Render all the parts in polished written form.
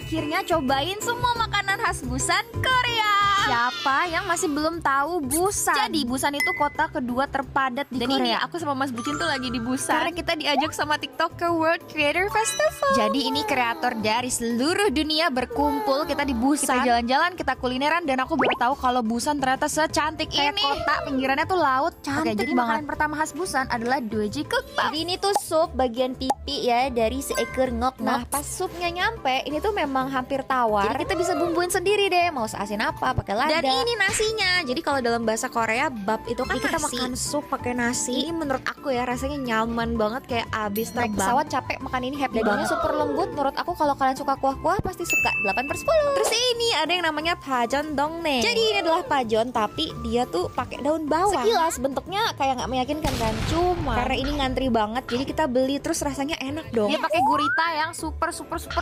akhirnya cobain semua makanan khas Busan, Korea. Siapa yang masih belum tahu Busan? Jadi Busan itu kota kedua terpadat di Korea. Dan ini aku sama Mas Bucin tuh lagi di Busan karena kita diajak sama TikTok ke World Creator Festival. Jadi ini kreator dari seluruh dunia berkumpul, kita di Busan. Kita jalan-jalan, kita kulineran, dan aku baru tahu kalau Busan ternyata secantik ini. Kota pinggirannya tuh laut, cantik. Oke, jadi makanan pertama khas Busan adalah Dojikukbap. Jadi ini tuh sup bagian pipi ya dari seekor ngok. Nah, pas supnya nyampe, ini tuh memang hampir tawar. Jadi kita bisa bumbuin sendiri deh, mau seasin apa, pakai lada. Dan ini nasinya. Jadi kalau dalam bahasa Korea bab itu kan kita nasi. makan sup pakai nasi. Ini menurut aku ya rasanya nyaman banget, kayak abis Naik terbang. pesawat capek makan ini happy Dagingnya banget. super lembut. Menurut aku kalau kalian suka kuah-kuah pasti suka. 8/10. Terus ini ada yang namanya pajon dongne. Jadi ini adalah pajon tapi dia tuh pakai daun bawang. Sekilas bentuknya kayak nggak meyakinkan kan. Cuma karena ini ngantri banget, jadi kita beli terus rasanya enak dong. Dia pakai gurita yang super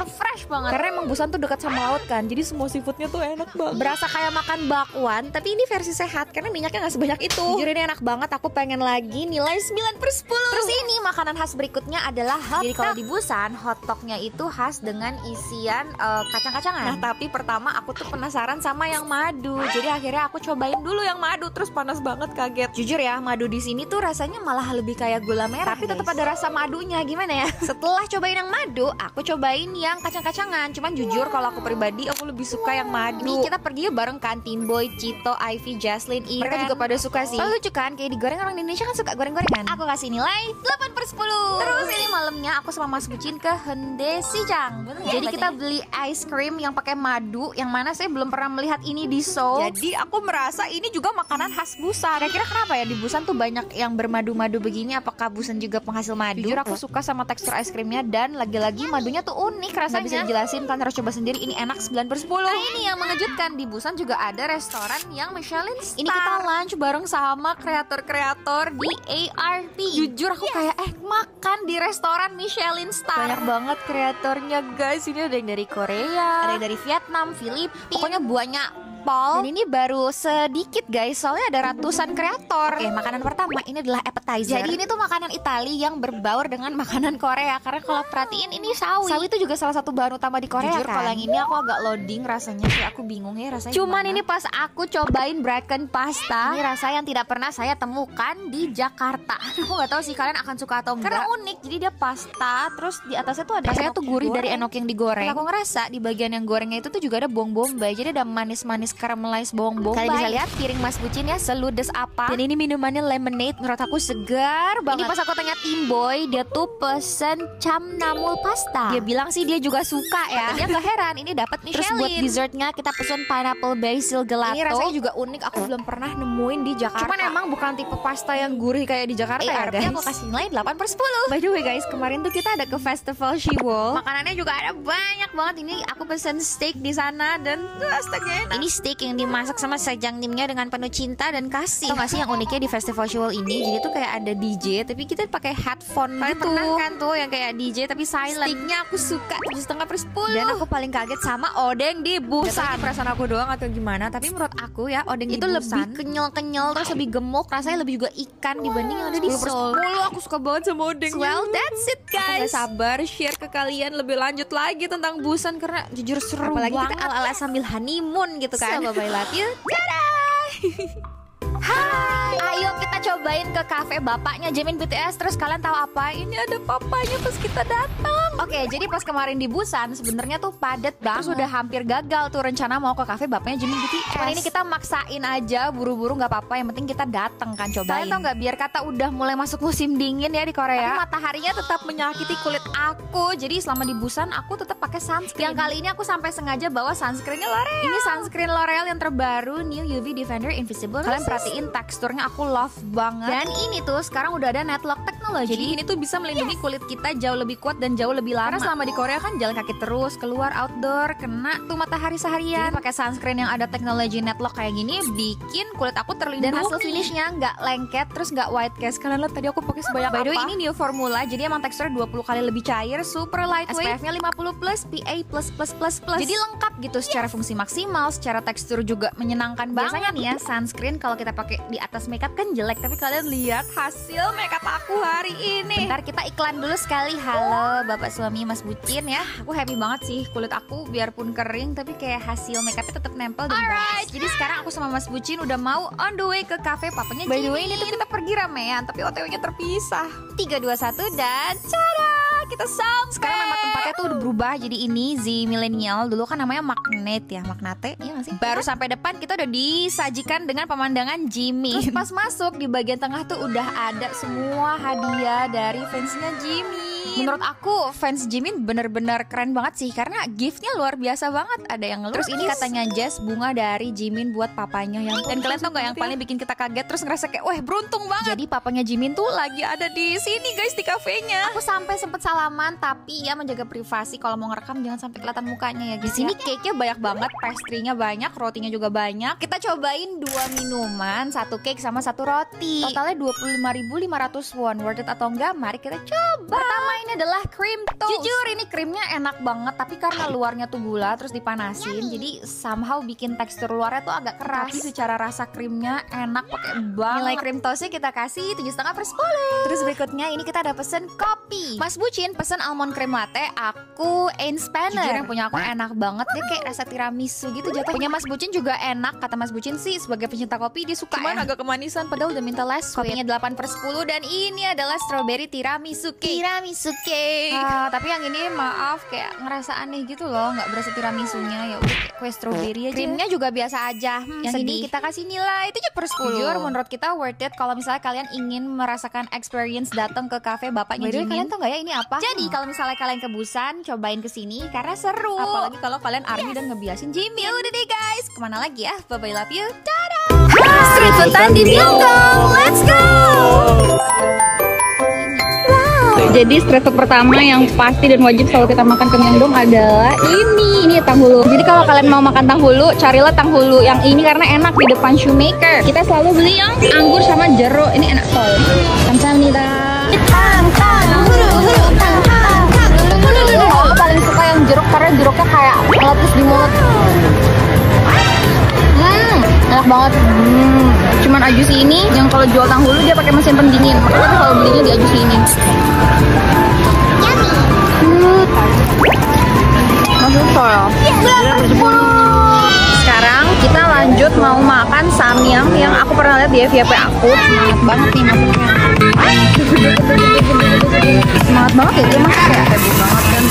fresh banget. Karena emang Busan tuh dekat sama laut kan, jadi semua seafoodnya tuh enak banget. Berasa kayak makan bakwan, tapi ini versi sehat karena minyaknya nggak sebanyak itu. Jujur ini enak banget, aku pengen lagi. Nilai 9/10. Terus ini makanan khas berikutnya adalah hotdog. Jadi kalau di Busan, hotdognya itu khas dengan isian kacang-kacangan. Nah tapi pertama aku tuh penasaran sama yang madu. Jadi akhirnya aku cobain dulu yang madu, terus panas banget, kaget. Jujur ya, madu di sini tuh rasanya malah lebih kayak gula merah. Tapi tetap ada rasa madunya, gimana ya? Setelah cobain yang madu, aku cobain yang kacang-kacangan. Cuman jujur kalau aku pribadi aku lebih suka yang madu. Nih kita pergi bareng kan, Tim Boy, Cito, Ivy, Jaslyn, Iren. Mereka juga pada suka sih. Soalnya lucu kan, kayak digoreng, orang Indonesia kan suka goreng-gorengan. Aku kasih nilai 8/10. Terus ini malamnya aku sama Mas Bucin ke Hyundai Sijang. Jadi kita beli ice cream yang pakai madu, yang mana saya belum pernah melihat ini di Seoul. Jadi aku merasa ini juga makanan khas Busan. Kira-kira kenapa ya di Busan tuh banyak yang bermadu-madu begini? Apakah Busan juga penghasil madu? Jujur aku suka sama tekstur ice creamnya, dan lagi-lagi madunya tuh unik rasanya. Nggak bisa dijelasin, kan harus coba sendiri. Ini enak 9/10. Nah ini yang mengejutkan, di Busan juga ada restoran yang Michelin Star. Ini kita lunch bareng sama kreator-kreator di ARP. Jujur aku kayak makan di restoran Michelin Star. banyak banget kreatornya guys. Ini ada yang dari Korea, Ada yang dari Vietnam, Filipina. pokoknya banyak. Dan ini baru sedikit guys, soalnya ada ratusan kreator. Oke, makanan pertama ini adalah appetizer. Jadi ini tuh makanan Itali yang berbaur dengan makanan Korea. Karena kalau perhatiin ini sawi. Sawi itu juga salah satu bahan utama di Korea. Jujur kan? kalau yang ini aku agak loading rasanya, kayak aku bingung ya rasanya. Cuman gimana. ini pas aku cobain bracken pasta, Ini rasa yang tidak pernah saya temukan di Jakarta. Aku nggak tahu sih kalian akan suka atau enggak. karena unik. Jadi dia pasta, terus di atasnya tuh ada Rasanya enok tuh gurih digoreng. dari enok yang digoreng. Dan aku ngerasa di bagian yang gorengnya itu tuh juga ada bawang bombay. Jadi ada manis-manis caramelize bawang bombay. Kalian bisa lihat piring Mas Bucin ya seludes apa. Dan ini minumannya lemonade, menurut aku segar Ini banget. pas aku tanya Tim Boy, dia tuh pesen camnamul pasta. Dia bilang sih dia juga suka ya. Dia nggak heran ini dapat Terus Michelin. buat dessertnya kita pesen pineapple basil gelato. Ini rasanya juga unik, aku belum pernah nemuin di Jakarta. Cuman emang bukan tipe pasta yang gurih kayak di Jakarta ya ARP guys. aku kasih nilai 8/10. By the way guys, kemarin tuh kita ada ke festival Shiwol. Makanannya juga ada banyak banget. Ini aku pesen steak di sana dan Astaga enak. ini steak yang dimasak sama sajangнимnya dengan penuh cinta dan kasih. Tau gak sih yang uniknya di festival Shiwol ini? Jadi tuh kayak ada DJ tapi kita pakai headphone Kalian gitu. pernah kan tuh yang kayak DJ tapi silent. Steaknya aku suka 7,5/10. Dan aku paling kaget sama odeng di Busan. Perasaan aku doang atau gimana? Tapi menurut aku ya odeng itu di lebih Busan kenyal-kenyal, terus lebih gemuk, rasanya lebih juga ikan dibanding yang ada di Seoul. 10/10. Aku suka banget sama odengnya. Well, that's it Aku gak guys. sabar share ke kalian lebih lanjut lagi tentang Busan karena jujur seru Apalagi banget. kita ala-ala sambil honeymoon gitu kan. So, bye-bye, love you. Hai, ayo kita cobain ke cafe bapaknya Jamin BTS. Terus kalian tahu apa? Ini ada papanya pas kita datang. Oke, jadi pas kemarin di Busan sebenarnya tuh padet banget. Terus udah hampir gagal tuh rencana mau ke cafe bapaknya Jamin BTS. Cuman ini kita maksain aja, buru-buru nggak apa-apa. Yang penting kita datang kan, cobain. Kalian tau gak, biar kata udah mulai masuk musim dingin ya di Tapi Korea, mataharinya tetap menyakiti kulit aku. Jadi selama di Busan aku tetap pakai sunscreen. yang kali ini aku sampai sengaja bawa sunscreennya L'Oreal. Ini sunscreen L'Oreal yang terbaru, New UV Defender Invisible. Kalian perhatiin teksturnya aku love banget. Dan ini tuh sekarang udah ada Netlock Technology. Jadi ini tuh bisa melindungi kulit kita jauh lebih kuat dan jauh lebih lama. Karena selama di Korea kan jalan kaki terus, keluar outdoor, kena tuh matahari seharian. Jadi pakai sunscreen yang ada teknologi Netlock kayak gini bikin kulit aku terlindungi. Dan hasil finishnya nggak lengket, terus nggak white cast. Kalian lihat tadi aku pakai sebanyak By the way, apa? ini new formula, jadi emang teksturnya 20 kali lebih cair, super lightweight. SPF-nya 50+, PA++++. Jadi lengkap gitu secara fungsi maksimal, secara tekstur juga menyenangkan banget. Biasanya nih ya sunscreen kalau kita pakai di atas makeup kan jelek, tapi kalian lihat hasil makeup aku hari hari ini. Bentar kita iklan dulu sekali. Halo bapak suami Mas Bucin ya. Aku happy banget sih, kulit aku biarpun kering tapi kayak hasil makeupnya tetap nempel dan bagus. Jadi sekarang aku sama Mas Bucin udah mau on the way ke cafe papanya Jimin. By the way ini tuh kita pergi ramean tapi OTW-nya terpisah. 3, 2, 1 dan cara kita sampai. Sekarang nama tempatnya tuh udah berubah jadi ini Z Millennial. Dulu kan namanya Magnet ya, Magnate ya nggak sih? Baru sampai depan kita udah disajikan dengan pemandangan Jimin. Terus pas masuk di bagian tengah tuh udah ada semua hadiah dari fansnya Jimin. Menurut aku fans Jimin bener-bener keren banget sih karena giftnya luar biasa banget. Ada yang ngelukis. Terus ini katanya Jazz bunga dari Jimin buat papanya yang. Dan kalian tau gak yang paling bikin kita kaget terus ngerasa kayak wah beruntung banget. Jadi papanya Jimin tuh lagi ada di sini guys di kafenya. Aku sampai sempet salaman tapi ya menjaga privasi kalau mau ngerekam jangan sampai kelihatan mukanya ya guys. Di sini cake-nya banyak banget, pastry-nya banyak, rotinya juga banyak. Kita cobain 2 minuman, 1 cake sama 1 roti. Totalnya 25.500 won. Worth it atau enggak? Mari kita coba. Pertama ini adalah cream toast. Jujur ini krimnya enak banget tapi karena luarnya tuh gula terus dipanasin jadi somehow bikin tekstur luarnya tuh agak keras. Tapi secara rasa krimnya enak pakai banget. Nilai cream toastnya kita kasih 7,5/10. Terus berikutnya ini kita ada pesen kopi. Mas Bucin pesen almond cream latte, aku Einspanner. Jujur yang punya aku enak banget, dia kayak rasa tiramisu gitu jatuh. Punya Mas Bucin juga enak, kata Mas Bucin sih sebagai pencinta kopi dia suka. Cuman agak kemanisan padahal udah minta less sweet. Kopinya 8/10 dan ini adalah strawberry tiramisu cake. Tapi yang ini maaf kayak ngerasa aneh gitu loh, nggak berasa tiramisunya, ya udah kayak kue strawberry aja. Krimnya juga biasa aja. Yang sedih. Ini kita kasih nilai 7/10. Jujur menurut kita worth it kalau misalnya kalian ingin merasakan experience datang ke cafe bapaknya Jimin. Kalian tau nggak ya ini apa? Jadi kalau misalnya kalian ke Busan, cobain kesini karena seru. Apalagi kalau kalian army dan ngebiasin Jimin. Ya udah deh guys, kemana lagi ya? Bye bye, love you. Dadah. Street food di Myeongdong. Let's go. Jadi street food pertama yang pasti dan wajib selalu kita makan ke Myeongdong adalah ini tanghulu. Jadi kalau kalian mau makan tanghulu, carilah tanghulu yang ini karena enak di depan shoemaker. Kita selalu beli yang anggur sama jeruk. Ini enak soal. Kamsahamnida. Aku paling suka yang jeruk karena jeruknya kayak meletus di mulut. Enak banget. Cuman Ajusi ini yang kalau jual tanghulu dia pakai mesin pendingin. Makanya kalau belinya di Ajusi ini. Masuk soal. Sekarang kita lanjut mau makan samyang yang aku pernah lihat di FYP aku. Semangat banget nih masuknya. Semangat banget ya dia mas kayak happy banget kan.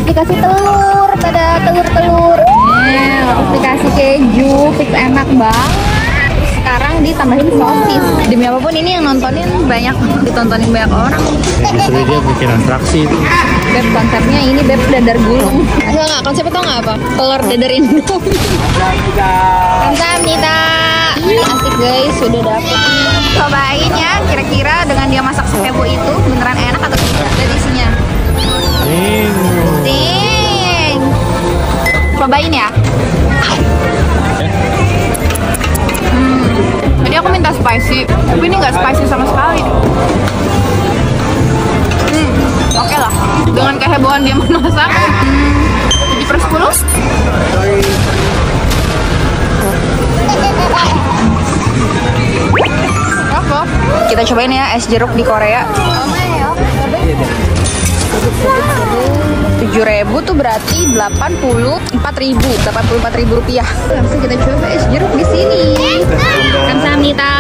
Dikasih telur, tada telur. Terus dikasih keju, fix enak banget. Sekarang ditambahin sosis. Demi apapun ini yang nontonin banyak, ditontonin banyak orang. Justru dia bikin atraksi itu. Beb konsepnya ini beb dadar gulung. Enggak, konsepnya tau nggak apa? Telur dadar Indomie. Kamsahamnida. Asik guys, sudah dapet. Cobain ya, kira-kira dengan dia masak seheboh itu beneran enak atau tidak? Dari isinya. Ting. Cobain ya. Jadi aku minta spicy, tapi ini nggak spicy sama sekali. Oke lah, dengan kehebohan dia memasak. 7/10. Apa? Kita cobain ya es jeruk di Korea. 7.000 tuh berarti 84.000 rupiah. Langsung kita coba es jeruk di sini. Kamsahamnida.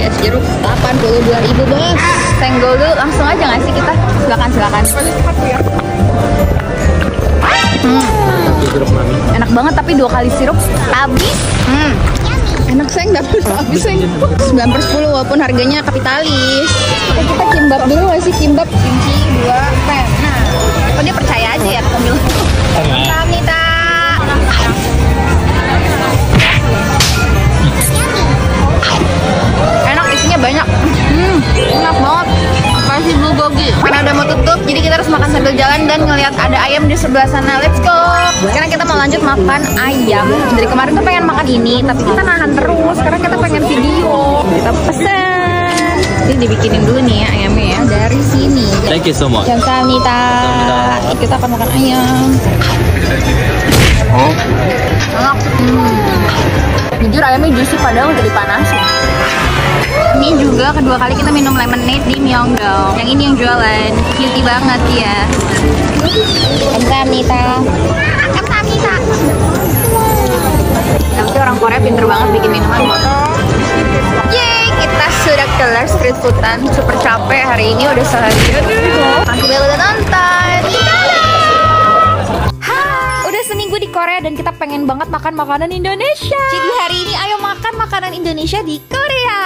Es jeruk 82.000 bos. Senggol dulu langsung aja nggak sih kita? Silakan. Enak banget tapi 2 kali sirup habis. Enak sayang, dapet habis sayang. 9/10 walaupun harganya kapitalis. Kita kimbab dulu nggak sih? Kimbab kimchi 2 pen. Nah, kok dia percaya aja ya pemilik. Kamsahamnida. Enak, isinya banyak. Enak banget. Kasih bulgogi. Karena udah mau tutup, jadi kita harus makan sambil jalan dan ngelihat ada ayam di sebelah sana. Let's go. Sekarang kita mau lanjut makan ayam. Dari kemarin tuh pengen makan ini, tapi kita nahan terus. Sekarang kita pengen video. Kita pesen. Ini dibikinin dulu nih ya ayamnya ya dari sini. Thank you so much. Kamsahamnida. Kita akan makan ayam. Jujur ayamnya juicy padahal udah dipanasin. Ini juga kedua kali kita minum lemonade di Myeongdong. Yang ini yang jualan, cutie banget ya. Kamsahamnida. Kamsahamnida. Tapi orang Korea pinter banget bikin minuman. Yeay, kita sudah kelar street foodan. Super capek hari ini udah seharian. Makasih banget udah nonton. Udah seminggu di Korea dan kita pengen banget makan makanan Indonesia. Jadi hari ini ayo makan makanan Indonesia di Korea.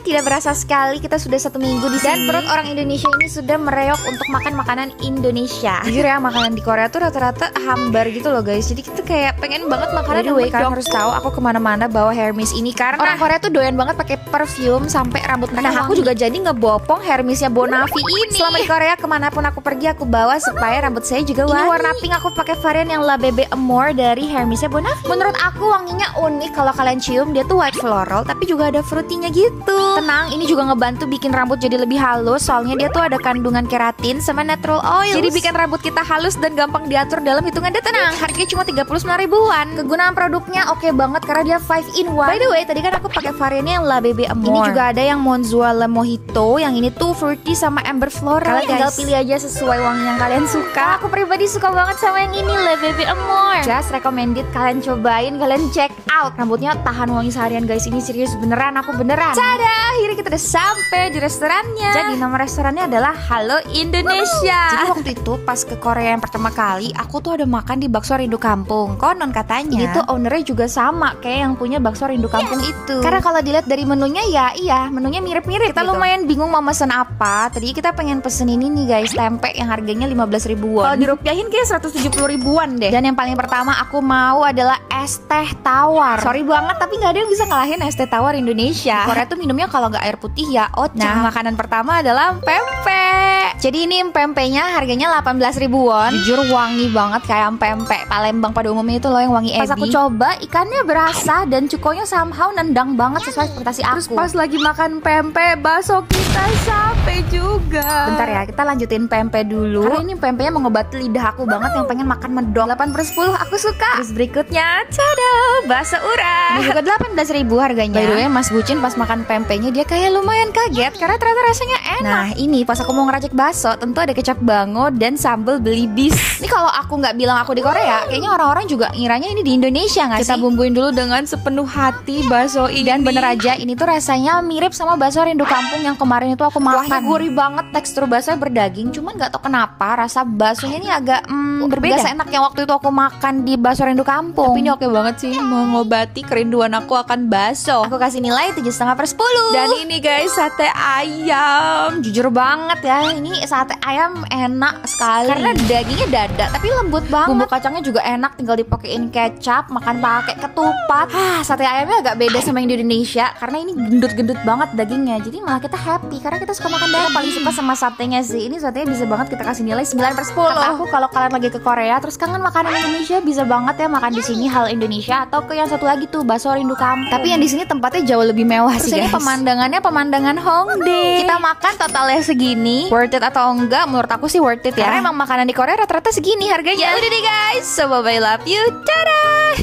Tidak berasa sekali kita sudah 1 minggu di sini. Dan perut orang Indonesia ini sudah mereok untuk makan makanan Indonesia. Jujur ya, makanan di Korea tuh rata-rata hambar gitu loh guys. Jadi kita kayak pengen banget makanan. By the way, kalian harus tahu aku kemana-mana bawa Hermes ini karena orang Korea tuh doyan banget pakai perfume sampai rambut mereka. Nah, aku juga jadi ngebopong Hermesnya Bonavi ini. Selama di Korea kemanapun aku pergi aku bawa supaya rambut saya juga wangi. Ini warna pink, aku pakai varian yang La Bebe Amore dari Hermesnya Bonavi. Menurut aku wanginya unik. Kalau kalian cium dia tuh white floral tapi juga ada fruitynya gitu. Tenang, ini juga ngebantu bikin rambut jadi lebih halus. Soalnya dia tuh ada kandungan keratin sama natural oil. Jadi bikin rambut kita halus dan gampang diatur dalam hitungan detik. Tenang, harganya cuma 39 ribuan. Kegunaan produknya oke banget karena dia 5 in 1. By the way, tadi kan aku pakai variannya yang La Bebe Amore. Ini juga ada yang Monzuala Mojito. Yang ini tuh fruity sama amber floral. Kalian tinggal pilih aja sesuai wangi yang kalian suka. Aku pribadi suka banget sama yang ini, La Bebe Amore. Just recommended, kalian cobain, kalian check out. Rambutnya tahan wangi seharian guys. Ini serius beneran, aku beneran. Tada, akhirnya kita udah sampai di restorannya. Jadi nama restorannya adalah Halo Indonesia. Jadi waktu itu pas ke Korea yang pertama kali, aku tuh ada makan di bakso rindu kampung. Konon katanya ini tuh ownernya juga sama kayak yang punya bakso rindu kampung itu. Karena kalau dilihat dari menunya ya iya, menunya mirip-mirip. Kita lumayan bingung mau pesen apa. Tadi kita pengen pesen ini nih guys, tempe yang harganya 15 ribuan. Kalau dirupiahin kayak 170 ribuan deh. Dan yang paling pertama aku mau adalah es teh tawar. Sorry banget tapi nggak ada yang bisa ngalahin es teh tawar Indonesia. Di Korea tuh minumnya kalau nggak air putih ya ocha. Nah, makanan pertama adalah pempek. Jadi ini pempeknya harganya 18 ribuan. Jujur wangi banget kayak pempek Palembang pada umumnya itu loh yang wangi ebi. Pas aku coba ikannya berasa dan cukonya somehow nendang banget sesuai ekspektasi aku. Terus pas lagi makan pempek, bakso kita sampai juga. Bentar ya, kita lanjutin pempek dulu. Karena ini pempeknya mengobati lidah aku banget yang pengen makan medok. 8/10 aku suka. Terus berikutnya, tada, bakso urap. Ini juga 18 ribu harganya. By the way, Mas Bucin pas makan pempeknya dia kayak lumayan kaget karena ternyata rasanya enak. Nah, ini pas aku mau ngeracik bakso, tentu ada kecap bango dan sambal belibis. Ini kalau aku nggak bilang aku di Korea, kayaknya orang-orang juga ngiranya ini di Indonesia nggak sih? Kita bumbuin dulu dengan sepenuh hati bakso ini. Dan bener aja, ini tuh rasanya mirip sama bakso rindu kampung yang kemarin itu aku makan. Kuahnya gurih banget, tekstur baksonya berdaging. Cuman nggak tau kenapa rasa baksonya ini agak berbeda. Gak seenak yang waktu itu aku makan di bakso rindu kampung. Tapi ini oke banget sih, mengobati kerinduan aku akan bakso. Aku kasih nilai 7,5/10. Dan ini guys, sate ayam. Jujur banget ya, ini sate ayam enak sekali. Karena dagingnya dada, tapi lembut banget. Bumbu kacangnya juga enak, tinggal dipakein kecap, makan pakai ketupat. Sate ayamnya agak beda sama yang di Indonesia karena ini gendut-gendut banget dagingnya. Jadi malah kita happy karena kita suka makan daging. Paling suka sama satenya sih. Ini satenya bisa banget kita kasih nilai 9/10. Kata aku kalau kalian lagi ke Korea terus kangen makanan Indonesia, bisa banget ya makan di sini Hal Indonesia atau ke yang satu lagi tuh bakso rindu kampung. Tapi yang di sini tempatnya jauh lebih mewah sih guys. Ini pemandangannya pemandangan Hongdae. Kita makan totalnya segini. Worth it atau enggak? Menurut aku sih worth it ya. Karena emang makanan di Korea rata-rata segini harganya. Udah deh guys, so bye-bye, love you, dadah.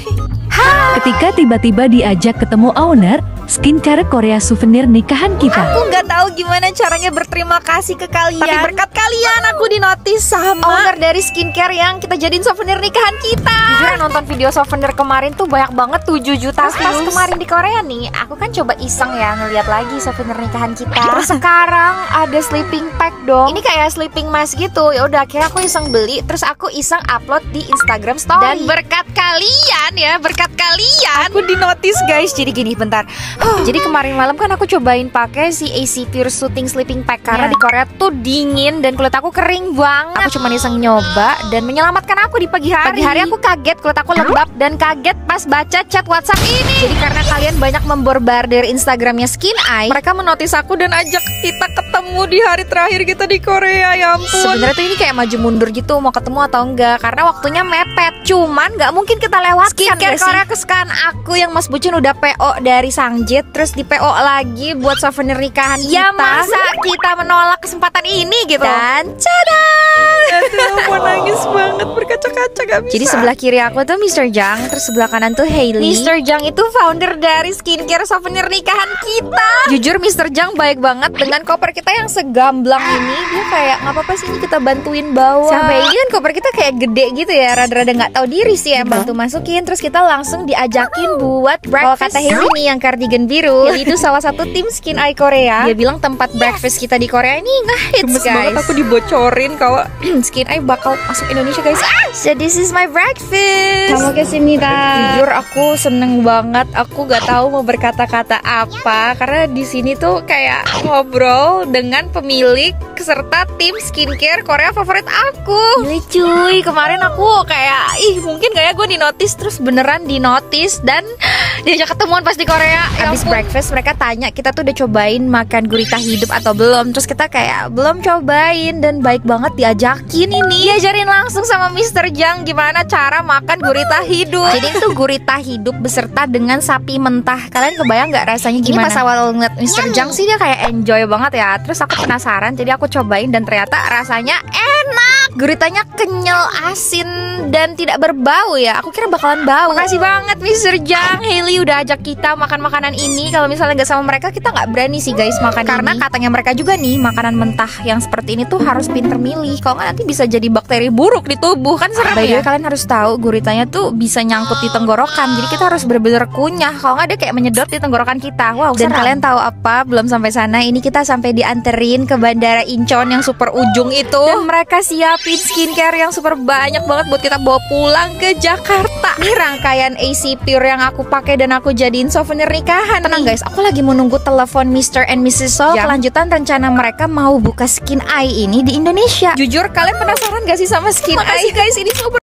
Ketika tiba-tiba diajak ketemu owner skincare Korea souvenir nikahan kita. Aku nggak tahu gimana caranya berterima kasih ke kalian. Tapi berkat kalian aku dinotis sama owner dari skincare yang kita jadiin souvenir nikahan kita. Jujur nonton video souvenir kemarin tuh banyak banget 7 juta views. Pas kemarin di Korea nih, aku kan coba iseng ya ngeliat lagi souvenir nikahan kita. Terus sekarang ada sleeping pack dong. Ini kayak sleeping mask gitu. Ya udah, akhirnya aku iseng beli. Terus aku iseng upload di Instagram story. Dan berkat kalian ya, berkat kalian aku dinotis guys. Jadi gini, bentar. Jadi kemarin malam kan aku cobain pakai si AC Pure Soothing Sleeping Pack karena di Korea tuh dingin dan kulit aku kering banget. Aku cuma iseng nyoba dan menyelamatkan aku di pagi hari. Pagi hari aku kaget kulit aku lembab dan kaget pas baca chat WhatsApp ini. Jadi karena kalian banyak memborbardir Instagramnya Skin Eye, mereka menotis aku dan ajak kita ketemu di hari terakhir kita di Korea. Ya ampun. Sebenarnya tuh ini kayak maju mundur gitu, mau ketemu atau enggak karena waktunya mepet. Cuman nggak mungkin kita lewatkan. Skincare Korea kesukaan aku yang Mas Bucin udah PO dari Sangjit, terus di PO lagi buat souvenir nikahan kita. Ya masa kita menolak kesempatan ini gitu. Dan cadang. Aduh, mau nangis banget berkaca-kaca gak bisa. Jadi sebelah kiri aku tuh Mr. Jang, terus sebelah kanan tuh Hailey. Mr. Jang itu founder dari skincare souvenir nikahan kita. Jujur Mr. Jang baik banget dengan koper kita yang segamblang ini. Dia kayak nggak apa-apa sih ini kita bantuin bawa. Sampai ini kan koper kita kayak gede gitu ya, rada-rada nggak tahu diri sih ya. Bantu masukin, terus kita langsung diajakin buat breakfast. Kalau kata Hailey nih yang cardigan biru, Hailey itu salah satu tim Skin Eye Korea. Dia bilang tempat breakfast kita di Korea ini ngehits guys. Banget aku dibocorin kalau Skin Eye bakal masuk Indonesia guys. So this is my breakfast. Kamu kesini Jujur aku seneng banget. Aku gak tahu mau berkata-kata apa karena di sini tuh kayak ngobrol dengan pemilik serta tim skincare Korea favorit aku. Gila cuy, Kemarin aku kayak mungkin kayak gue di notice, terus beneran di notice dan diajak ketemuan pas di Korea. Habis breakfast mereka tanya kita tuh udah cobain makan gurita hidup atau belum. Terus kita kayak belum cobain dan baik banget diajakin ini. Diajarin langsung sama Mr. Jang gimana cara makan gurita hidup. Jadi itu gurita hidup beserta dengan sapi mentah. Kalian kebayang nggak rasanya gimana? Ini pas awal ngeliat Mr. Jang sih dia kayak enjoy banget ya. Terus aku penasaran, jadi aku cobain dan ternyata rasanya enak. Guritanya kenyal, asin dan tidak berbau ya. Aku kira bakalan bau. Makasih banget Mr. Jang, Hailey udah ajak kita makan makanan ini. Kalau misalnya nggak sama mereka kita nggak berani sih guys makan karena ini. Katanya mereka juga nih makanan mentah yang seperti ini tuh harus pinter milih. Kalau nggak nanti bisa jadi bakteri buruk di tubuh kan serem ya. Kalian harus tahu guritanya tuh bisa nyangkut di tenggorokan. Jadi kita harus bener-bener kunyah. Kalau nggak dia kayak menyedot di tenggorokan kita. Wow. Dan kalian tahu apa? Belum sampai sana. Ini kita sampai dianterin ke Bandara Incheon yang super ujung itu. Dan mereka siapin skincare yang super banyak banget buat kita bawa pulang ke Jakarta. Ini rangkaian AC Pure yang aku pakai dan aku jadiin souvenir nikahan. Tenang guys, aku lagi menunggu telepon Mr. and Mrs. Sol. Kelanjutan rencana mereka mau buka Skin Eye ini di Indonesia. Jujur kalian penasaran gak sih sama Skin Eye? Makasih guys, ini super